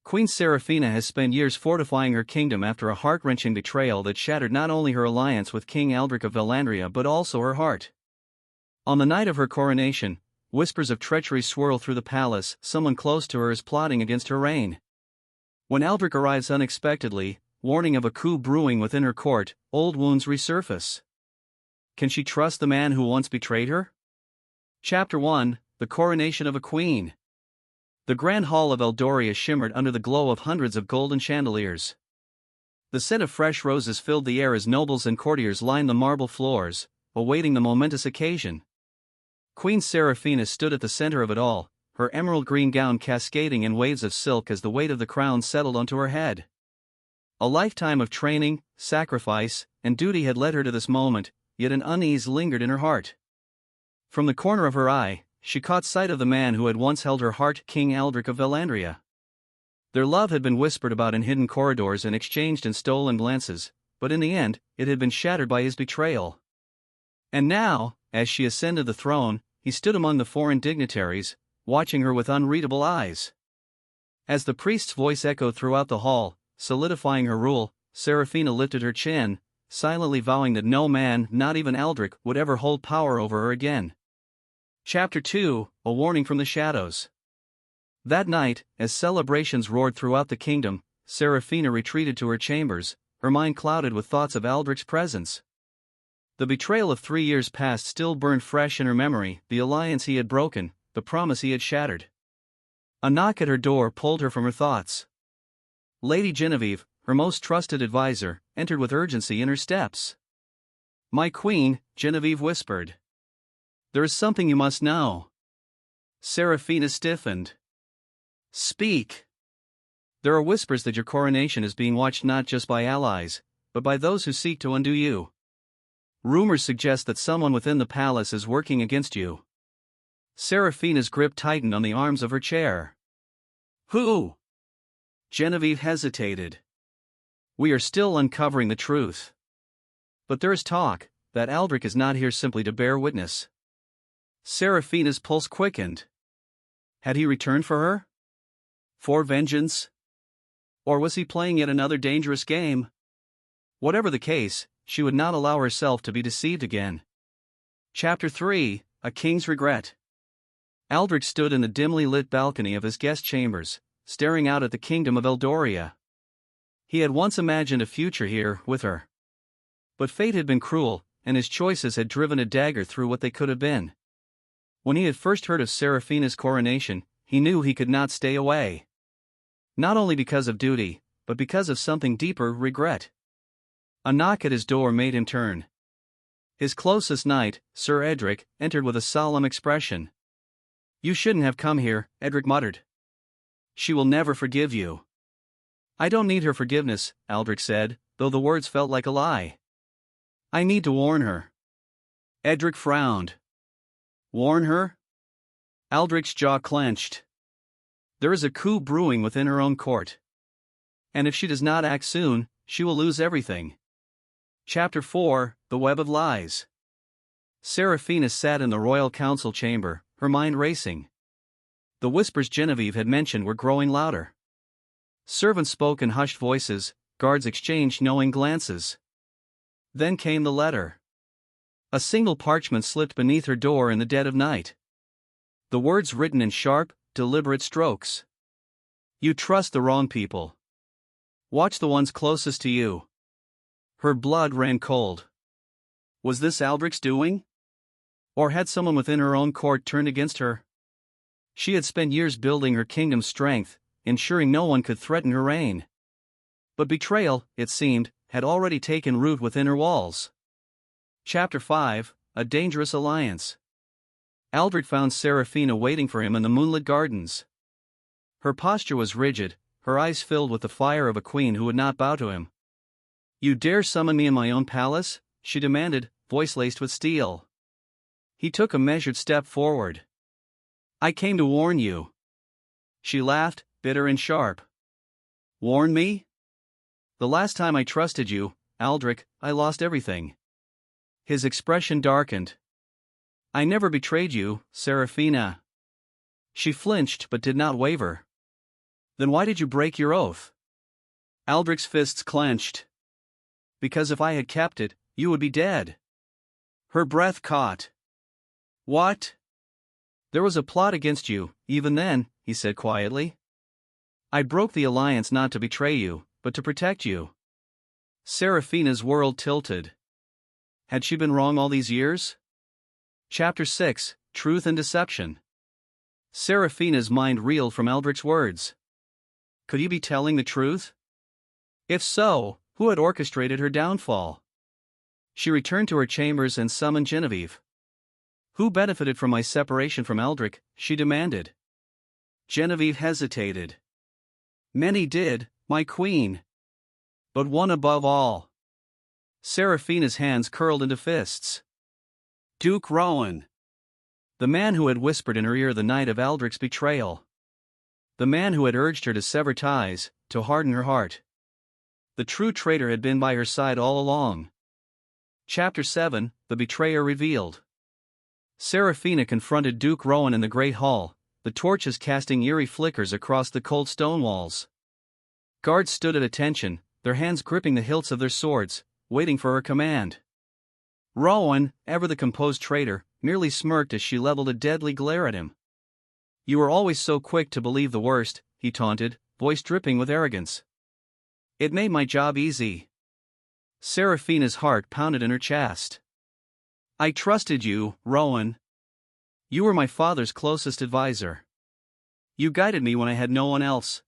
Queen Seraphina has spent years fortifying her kingdom after a heart-wrenching betrayal that shattered not only her alliance with King Aldric of Vellandria but also her heart. On the night of her coronation, whispers of treachery swirl through the palace. Someone close to her is plotting against her reign. When Aldric arrives unexpectedly, warning of a coup brewing within her court, old wounds resurface. Can she trust the man who once betrayed her? Chapter 1: The Coronation of a Queen. The grand hall of Eldoria shimmered under the glow of hundreds of golden chandeliers. The scent of fresh roses filled the air as nobles and courtiers lined the marble floors, awaiting the momentous occasion. Queen Seraphina stood at the center of it all, her emerald green gown cascading in waves of silk as the weight of the crown settled onto her head. A lifetime of training, sacrifice, and duty had led her to this moment, yet an unease lingered in her heart. From the corner of her eye, she caught sight of the man who had once held her heart, King Aldric of Vellandria. Their love had been whispered about in hidden corridors and exchanged in stolen glances, but in the end, it had been shattered by his betrayal. And now, as she ascended the throne, he stood among the foreign dignitaries, watching her with unreadable eyes. As the priest's voice echoed throughout the hall, solidifying her rule, Seraphina lifted her chin, silently vowing that no man, not even Aldric, would ever hold power over her again. Chapter 2: A Warning from the Shadows. That night, as celebrations roared throughout the kingdom, Seraphina retreated to her chambers, her mind clouded with thoughts of Aldric's presence. The betrayal of 3 years past still burned fresh in her memory, the alliance he had broken, the promise he had shattered. A knock at her door pulled her from her thoughts. Lady Genevieve, her most trusted advisor, entered with urgency in her steps. "My queen," Genevieve whispered. "There is something you must know." Seraphina stiffened. "Speak." "There are whispers that your coronation is being watched not just by allies, but by those who seek to undo you. Rumors suggest that someone within the palace is working against you." Seraphina's grip tightened on the arms of her chair. "Who?" Genevieve hesitated. "We are still uncovering the truth. But there is talk that Aldric is not here simply to bear witness." Seraphina's pulse quickened. Had he returned for her? For vengeance? Or was he playing yet another dangerous game? Whatever the case, she would not allow herself to be deceived again. Chapter 3: A King's Regret. Aldric stood in the dimly lit balcony of his guest chambers, staring out at the kingdom of Eldoria. He had once imagined a future here with her. But fate had been cruel, and his choices had driven a dagger through what they could have been. When he had first heard of Seraphina's coronation, he knew he could not stay away. Not only because of duty, but because of something deeper, regret. A knock at his door made him turn. His closest knight, Sir Edric, entered with a solemn expression. "You shouldn't have come here," Edric muttered. "She will never forgive you." "I don't need her forgiveness," Aldric said, though the words felt like a lie. "I need to warn her." Edric frowned. "Warn her?" Aldric's jaw clenched. "There is a coup brewing within her own court. And if she does not act soon, she will lose everything." Chapter 4: The Web of Lies. Seraphina sat in the royal council chamber, her mind racing. The whispers Genevieve had mentioned were growing louder. Servants spoke in hushed voices, guards exchanged knowing glances. Then came the letter. A single parchment slipped beneath her door in the dead of night. The words written in sharp, deliberate strokes. "You trust the wrong people. Watch the ones closest to you." Her blood ran cold. Was this Aldric's doing? Or had someone within her own court turned against her? She had spent years building her kingdom's strength, ensuring no one could threaten her reign. But betrayal, it seemed, had already taken root within her walls. Chapter 5: A Dangerous Alliance. Aldric found Seraphina waiting for him in the moonlit gardens. Her posture was rigid, her eyes filled with the fire of a queen who would not bow to him. "You dare summon me in my own palace?" she demanded, voice laced with steel. He took a measured step forward. "I came to warn you." She laughed, bitter and sharp. "Warn me? The last time I trusted you, Aldric, I lost everything." His expression darkened. "I never betrayed you, Seraphina." She flinched but did not waver. Then why did you break your oath? Aldric's fists clenched. Because if I had kept it, you would be dead. Her breath caught. What? There was a plot against you, even then, he said quietly. I broke the alliance not to betray you, but to protect you. Seraphina's world tilted. Had she been wrong all these years? Chapter 6, Truth and Deception. Seraphina's mind reeled from Aldric's words. Could he be telling the truth? If so, who had orchestrated her downfall? She returned to her chambers and summoned Genevieve. Who benefited from my separation from Aldric, she demanded. Genevieve hesitated. Many did, my queen. But one above all. Seraphina's hands curled into fists. Duke Rowan. The man who had whispered in her ear the night of Aldric's betrayal. The man who had urged her to sever ties, to harden her heart. The true traitor had been by her side all along. Chapter 7, The Betrayer Revealed. Seraphina confronted Duke Rowan in the great hall, the torches casting eerie flickers across the cold stone walls. Guards stood at attention, their hands gripping the hilts of their swords, waiting for her command. Rowan, ever the composed traitor, merely smirked as she leveled a deadly glare at him. You were always so quick to believe the worst, he taunted, voice dripping with arrogance. It made my job easy. Seraphina's heart pounded in her chest. I trusted you, Rowan. You were my father's closest advisor. You guided me when I had no one else.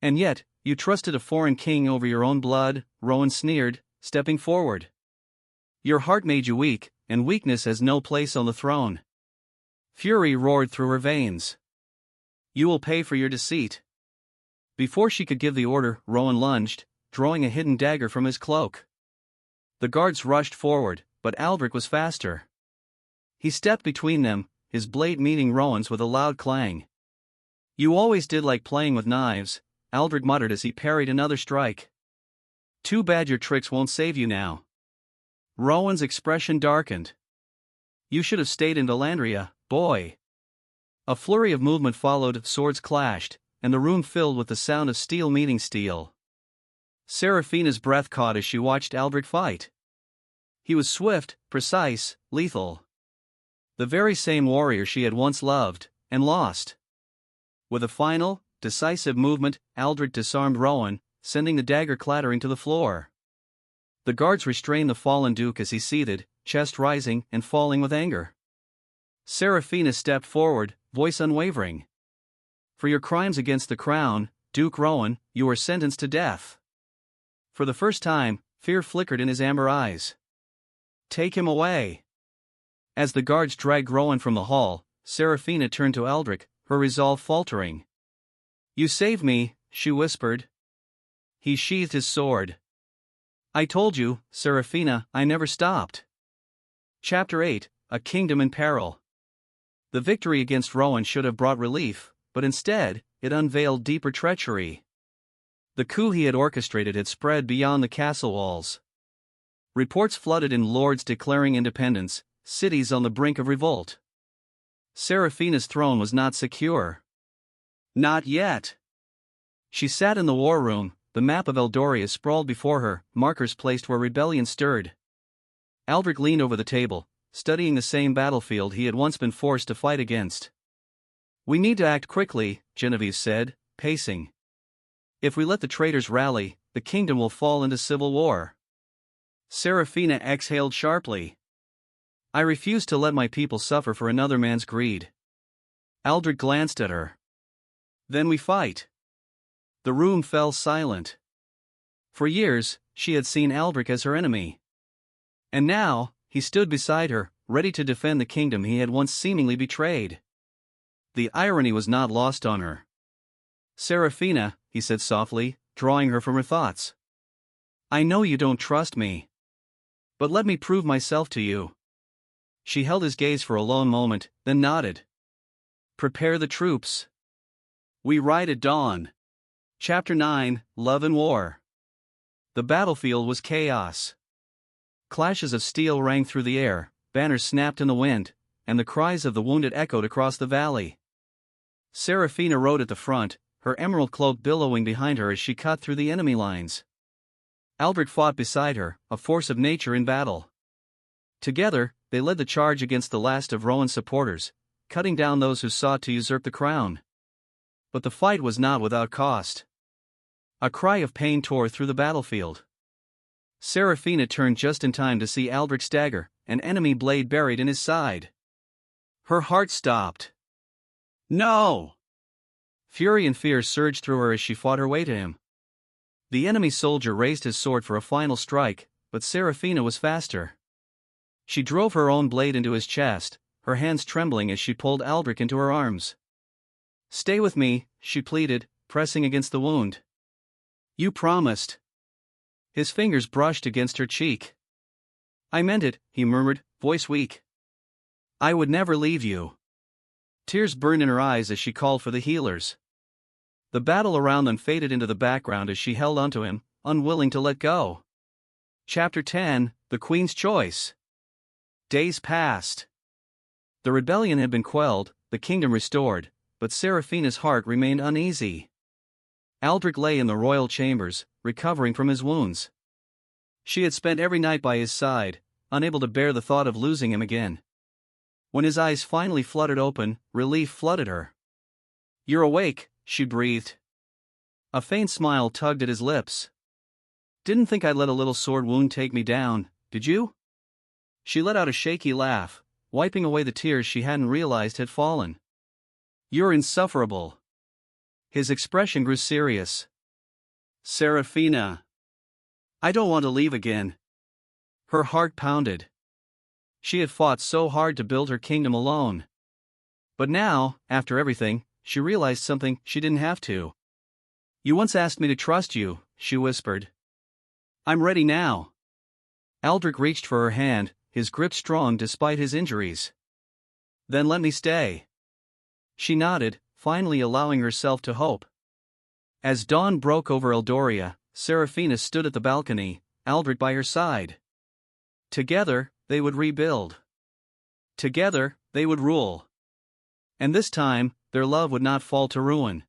And yet, you trusted a foreign king over your own blood, Rowan sneered, stepping forward. Your heart made you weak, and weakness has no place on the throne. Fury roared through her veins. You will pay for your deceit. Before she could give the order, Rowan lunged, drawing a hidden dagger from his cloak. The guards rushed forward, but Aldric was faster. He stepped between them, his blade meeting Rowan's with a loud clang. You always did like playing with knives, Aldric muttered as he parried another strike. Too bad your tricks won't save you now. Rowan's expression darkened. You should have stayed in Vellandria, boy. A flurry of movement followed, swords clashed, and the room filled with the sound of steel meeting steel. Seraphina's breath caught as she watched Aldric fight. He was swift, precise, lethal. The very same warrior she had once loved, and lost. With a final, decisive movement, Aldric disarmed Rowan, sending the dagger clattering to the floor. The guards restrained the fallen duke as he seethed, chest rising and falling with anger. Seraphina stepped forward, voice unwavering. For your crimes against the crown, Duke Rowan, you are sentenced to death. For the first time, fear flickered in his amber eyes. Take him away. As the guards dragged Rowan from the hall, Seraphina turned to Aldric, her resolve faltering. You saved me, she whispered. He sheathed his sword. I told you, Seraphina, I never stopped. Chapter 8, A Kingdom in Peril. The victory against Rowan should have brought relief, but instead, it unveiled deeper treachery. The coup he had orchestrated had spread beyond the castle walls. Reports flooded in lords declaring independence, cities on the brink of revolt. Seraphina's throne was not secure. Not yet. She sat in the war room, the map of Eldoria sprawled before her, markers placed where rebellion stirred. Aldric leaned over the table, studying the same battlefield he had once been forced to fight against. We need to act quickly, Genevieve said, pacing. If we let the traitors rally, the kingdom will fall into civil war. Seraphina exhaled sharply. I refuse to let my people suffer for another man's greed. Aldric glanced at her. Then we fight. The room fell silent. For years, she had seen Aldric as her enemy. And now, he stood beside her, ready to defend the kingdom he had once seemingly betrayed. The irony was not lost on her. Seraphina, he said softly, drawing her from her thoughts. I know you don't trust me. But let me prove myself to you. She held his gaze for a long moment, then nodded. Prepare the troops. We ride at dawn. Chapter 9, Love and War. The battlefield was chaos. Clashes of steel rang through the air, banners snapped in the wind, and the cries of the wounded echoed across the valley. Seraphina rode at the front, her emerald cloak billowing behind her as she cut through the enemy lines. Aldric fought beside her, a force of nature in battle. Together, they led the charge against the last of Rowan's supporters, cutting down those who sought to usurp the crown. But the fight was not without cost. A cry of pain tore through the battlefield. Seraphina turned just in time to see Aldric stagger, an enemy blade buried in his side. Her heart stopped. No! Fury and fear surged through her as she fought her way to him. The enemy soldier raised his sword for a final strike, but Seraphina was faster. She drove her own blade into his chest, her hands trembling as she pulled Aldric into her arms. "Stay with me," she pleaded, pressing against the wound. "You promised." His fingers brushed against her cheek. "I meant it," he murmured, voice weak. "I would never leave you." Tears burned in her eyes as she called for the healers. The battle around them faded into the background as she held onto him, unwilling to let go. Chapter 10: The Queen's Choice. Days passed. The rebellion had been quelled, the kingdom restored, but Seraphina's heart remained uneasy. Aldric lay in the royal chambers, recovering from his wounds. She had spent every night by his side, unable to bear the thought of losing him again. When his eyes finally fluttered open, relief flooded her. "You're awake," she breathed. A faint smile tugged at his lips. "Didn't think I'd let a little sword wound take me down, did you?" She let out a shaky laugh, wiping away the tears she hadn't realized had fallen. "You're insufferable." His expression grew serious. "Seraphina. I don't want to leave again." Her heart pounded. She had fought so hard to build her kingdom alone. But now, after everything, she realized something she didn't have to. "You once asked me to trust you," she whispered. "I'm ready now." Aldric reached for her hand, his grip strong despite his injuries. "Then let me stay." She nodded, finally allowing herself to hope. As dawn broke over Eldoria, Seraphina stood at the balcony, Aldric by her side. Together, they would rebuild. Together, they would rule. And this time, their love would not fall to ruin.